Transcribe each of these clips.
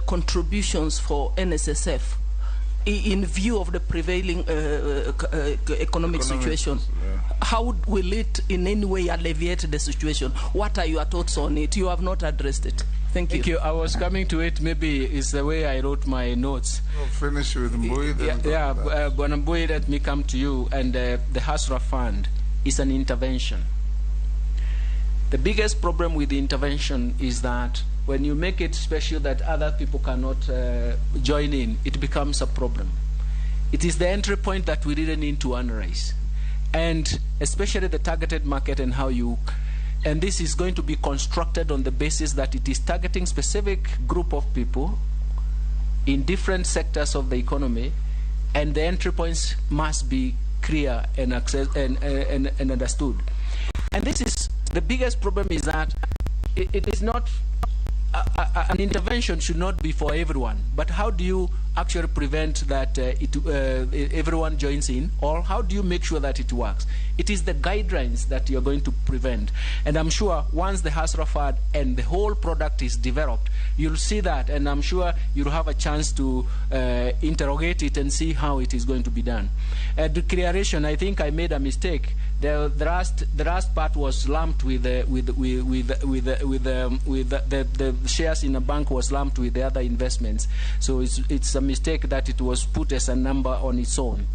contributions for NSSF in view of the prevailing economic situation? Yeah. How will it in any way alleviate the situation? What are your thoughts on it? You have not addressed it. Thank you. Thank you. I was coming to it. Maybe it's the way I wrote my notes. We'll finish with Mbui. Then Bwana Mbui, let me come to you. And the Hasra Fund is an intervention. The biggest problem with the intervention is that when you make it special that other people cannot join in, it becomes a problem. It is the entry point that we really need to analyze, and especially the targeted market and how you, and this is going to be constructed on the basis that it is targeting specific group of people in different sectors of the economy, and the entry points must be clear and understood. And this is the biggest problem, is that it is not an intervention should not be for everyone, but how do you actually prevent that everyone joins in, or how do you make sure that it works? It is the guidelines that you're going to prevent, and I'm sure once the Hasra Fund and the whole product is developed, you'll see that, and I'm sure you'll have a chance to interrogate it and see how it is going to be done. Declaration, I think I made a mistake. The last part was lumped with the shares in a bank was lumped with the other investments. So it's a mistake that it was put as a number on its own.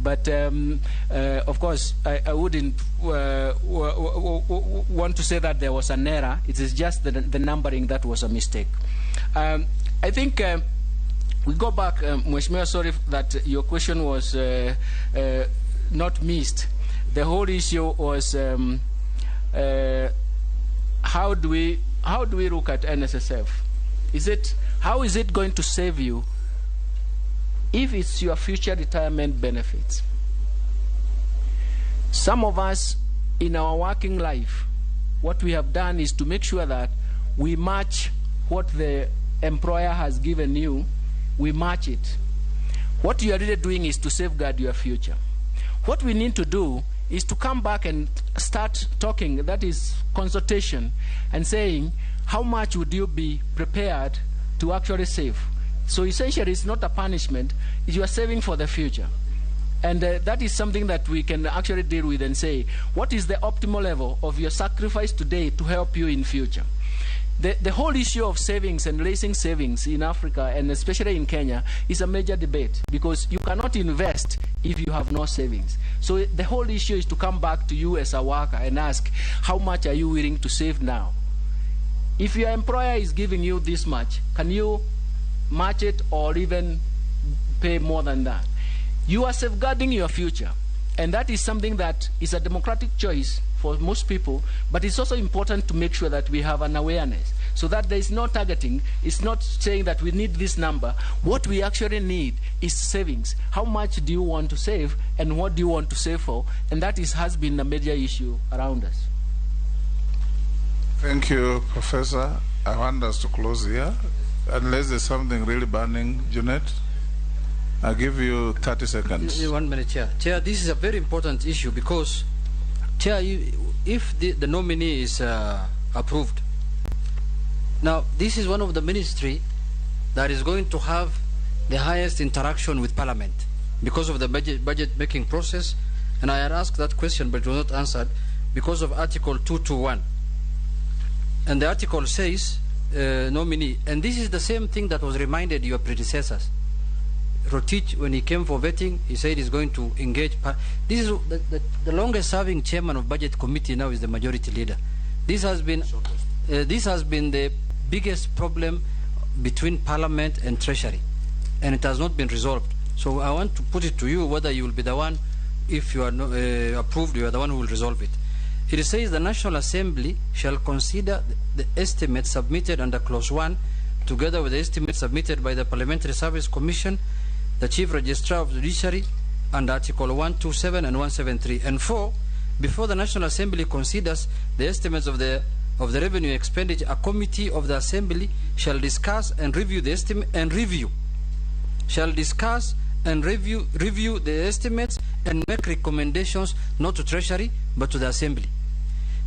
But of course, I wouldn't want to say that there was an error. It is just the numbering that was a mistake. I think we go back, Mheshimiwa, sorry that your question was not missed. The whole issue was how do we look at NSSF? How is it going to save you if it's your future retirement benefits? Some of us in our working life, what we have done is to make sure that we match what the employer has given you, we match it. What you are really doing is to safeguard your future. What we need to do is to come back and start talking, that is consultation, and saying how much would you be prepared to actually save. So essentially it's not a punishment, you are saving for the future. And that is something that we can actually deal with and say, what is the optimal level of your sacrifice today to help you in future? The whole issue of savings and raising savings in Africa, and especially in Kenya, is a major debate, because you cannot invest if you have no savings. So the whole issue is to come back to you as a worker and ask, how much are you willing to save now? If your employer is giving you this much, can you match it or even pay more than that? You are safeguarding your future, and that is something that is a democratic choice for most people, but it's also important to make sure that we have an awareness so that there is no targeting. It's not saying that we need this number. What we actually need is savings. How much do you want to save, and what do you want to save for? And that has been a major issue around us. Thank you, Professor. I want us to close here, unless there's something really burning. Junet, I'll give you 30 seconds. 1 minute, Chair. Chair, this is a very important issue because, Chair, if the nominee is approved, now this is one of the ministry that is going to have the highest interaction with Parliament because of the budget making process, and I had asked that question but it was not answered because of Article 221. And the article says nominee, and this is the same thing that was reminded your predecessors. Rotich, when he came for vetting, he said he's going to engage. This is the longest serving chairman of budget committee now is the majority leader. This has been the biggest problem between Parliament and Treasury, and it has not been resolved. So I want to put it to you whether you will be the one, if you are approved, you are the one who will resolve it. It says the National Assembly shall consider the estimate submitted under Clause 1 together with the estimate submitted by the Parliamentary Service Commission, the Chief Registrar of the Judiciary, under Article 127 and 173. And 4, before the National Assembly considers the estimates of the revenue expenditure, a committee of the Assembly shall discuss and review the estimate review the estimates and make recommendations not to Treasury but to the Assembly.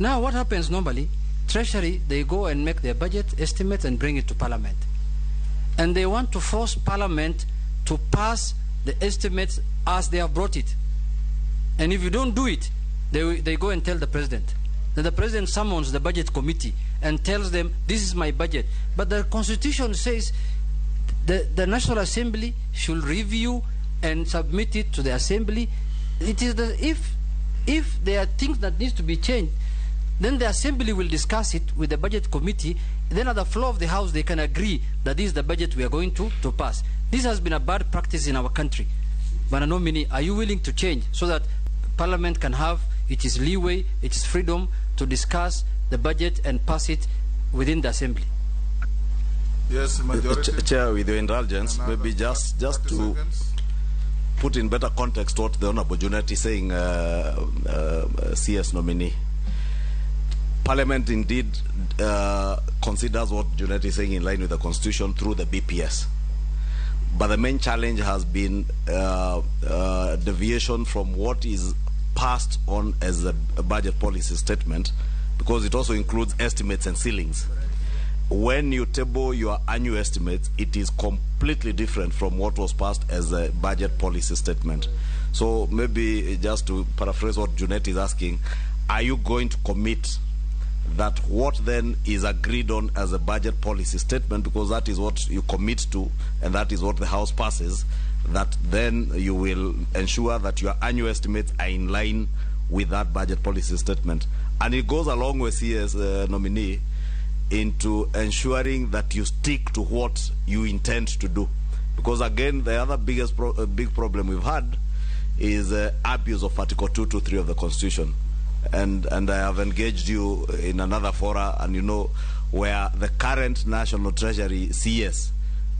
Now what happens normally, Treasury, they go and make their budget estimates and bring it to Parliament. and they want to force Parliament to pass the estimates as they have brought it. And if you don't do it, they go and tell the President. Then the President summons the Budget Committee and tells them, this is my budget. But the Constitution says the National Assembly should review and submit it to the Assembly. It is if there are things that needs to be changed, then the Assembly will discuss it with the Budget Committee. Then at the floor of the House, they can agree that this is the budget we are going to pass. This has been a bad practice in our country. But Nomini, are you willing to change so that Parliament can have its leeway, its freedom to discuss the budget and pass it within the Assembly? Yes, majority. Chair, with your indulgence, maybe just to put in better context what the Honorable Junet is saying, CS nominee. Parliament indeed considers what Junet is saying in line with the Constitution through the BPS. But the main challenge has been deviation from what is passed on as a budget policy statement, because it also includes estimates and ceilings. When you table your annual estimates, it is completely different from what was passed as a budget policy statement. So maybe just to paraphrase what Junet is asking, are you going to commit that what then is agreed on as a budget policy statement, because that is what you commit to and that is what the House passes, that then you will ensure that your annual estimates are in line with that budget policy statement? And it goes along with CS nominee into ensuring that you stick to what you intend to do, because again the other big problem we've had is abuse of Article 223 of the Constitution. And I have engaged you in another fora, and you know, where the current National Treasury CS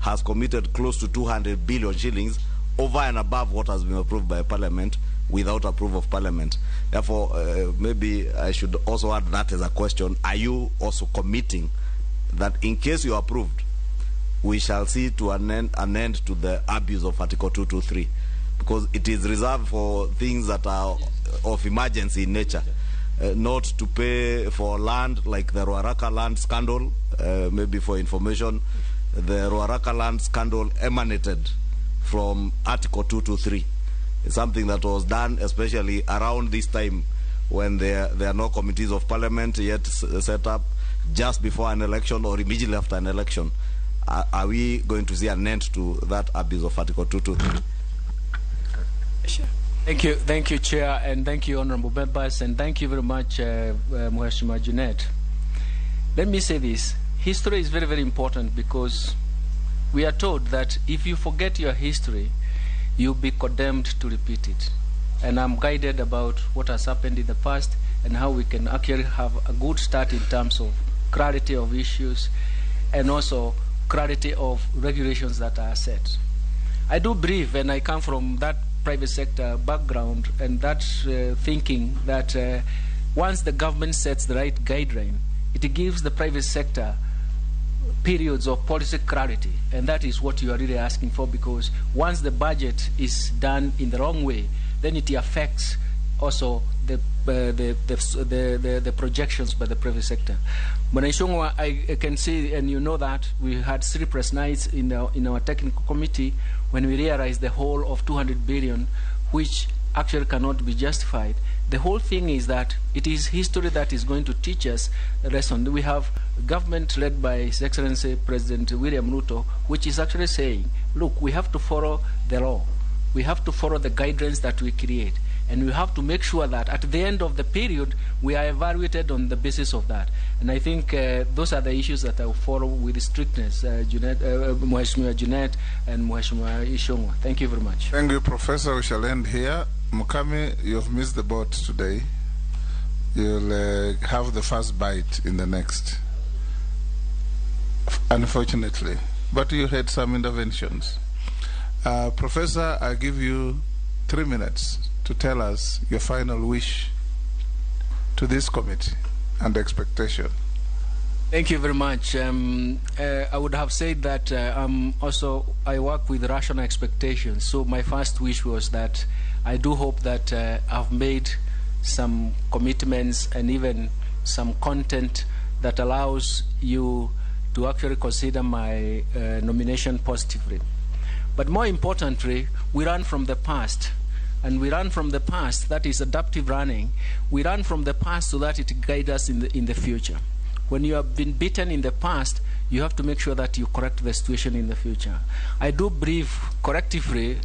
has committed close to 200 billion shillings over and above what has been approved by Parliament without approval of Parliament. Therefore, maybe I should also add that as a question. Are you also committing that in case you are approved, we shall see to an end to the abuse of Article 223? Because it is reserved for things that are of emergency in nature, not to pay for land like the Ruaraka land scandal. Maybe for information, the Ruaraka land scandal emanated from Article 223. It's something that was done especially around this time when there are no committees of Parliament yet set up, just before an election or immediately after an election. Are we going to see an end to that abuse of Article 223? Thank you, Chair, and thank you, honourable members, and thank you very much, Mheshimiwa Junet. Let me say this: history is very, very important, because we are told that if you forget your history, you'll be condemned to repeat it. And I'm guided about what has happened in the past and how we can actually have a good start in terms of clarity of issues and also clarity of regulations that are set. I do believe, and I come from that private sector background and that thinking that once the government sets the right guideline, it gives the private sector periods of policy clarity, and that is what you are really asking for, because once the budget is done in the wrong way, then it affects also the projections by the private sector. When I can see, and you know that we had sleepless nights in our technical committee when we realized the whole of 200 billion, which actually cannot be justified. The whole thing is that it is history that is going to teach us the lesson. We have government led by His Excellency President William Ruto, which is actually saying, look, we have to follow the law. We have to follow the guidelines that we create. And we have to make sure that at the end of the period, we are evaluated on the basis of that. And I think those are the issues that I will follow with strictness, Mheshimiwa Junet and Mheshimiwa Ishongwa. Thank you very much. Thank you, Professor. We shall end here. Mukami, you've missed the boat today. You'll have the first bite in the next, unfortunately. But you had some interventions. Professor, I give you 3 minutes to tell us your final wish to this committee and expectation. Thank you very much. I would have said that I work with rational expectations. So my first wish was that I do hope that I've made some commitments and even some content that allows you to actually consider my nomination positively. But more importantly, we run from the past. And we run from the past, that is adaptive running. We run from the past so that it guides us in the future. When you have been beaten in the past, you have to make sure that you correct the situation in the future. I do believe correctively,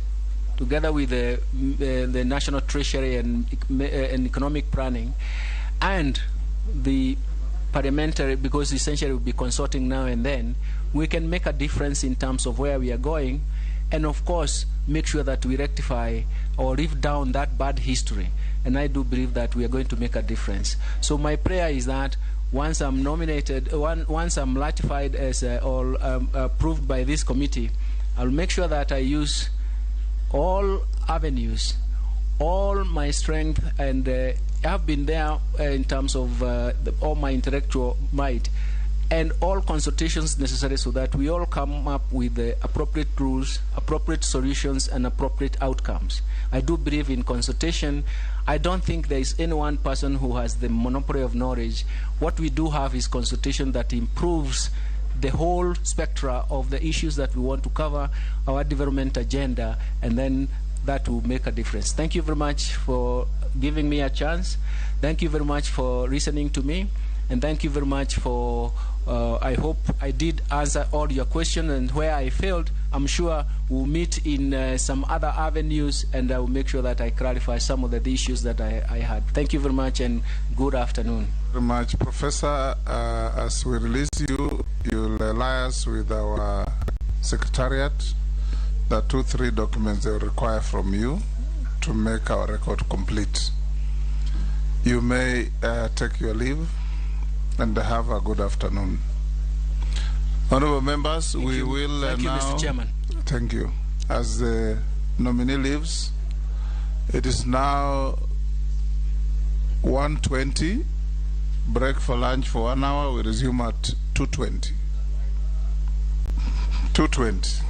together with the National Treasury and economic planning, and the parliamentary, because essentially we'll be consulting now and then, we can make a difference in terms of where we are going, and of course, make sure that we rectify or live down that bad history. And I do believe that we are going to make a difference. So my prayer is that once I'm nominated, once I'm ratified as or approved by this committee, I'll make sure that I use all avenues, all my strength, and I've been there in terms of all my intellectual might, and all consultations necessary so that we all come up with the appropriate rules, appropriate solutions, and appropriate outcomes. I do believe in consultation. I don't think there is any one person who has the monopoly of knowledge. What we do have is consultation that improves the whole spectra of the issues that we want to cover, our development agenda, and then that will make a difference. Thank you very much for giving me a chance. Thank you very much for listening to me. And thank you very much for, I hope I did answer all your questions, and where I failed, I'm sure we'll meet in some other avenues, and I will make sure that I clarify some of the issues that I had. Thank you very much, and good afternoon. Very much, Professor. As we release you, you'll liaise with our secretariat. There are 2-3 documents they will require from you to make our record complete. You may take your leave and have a good afternoon. Honorable members, we will Thank you, now... Mr. Chairman. Thank you. As the nominee leaves, it is now 1:20. Break for lunch for 1 hour. We resume at 2:20. 2:20.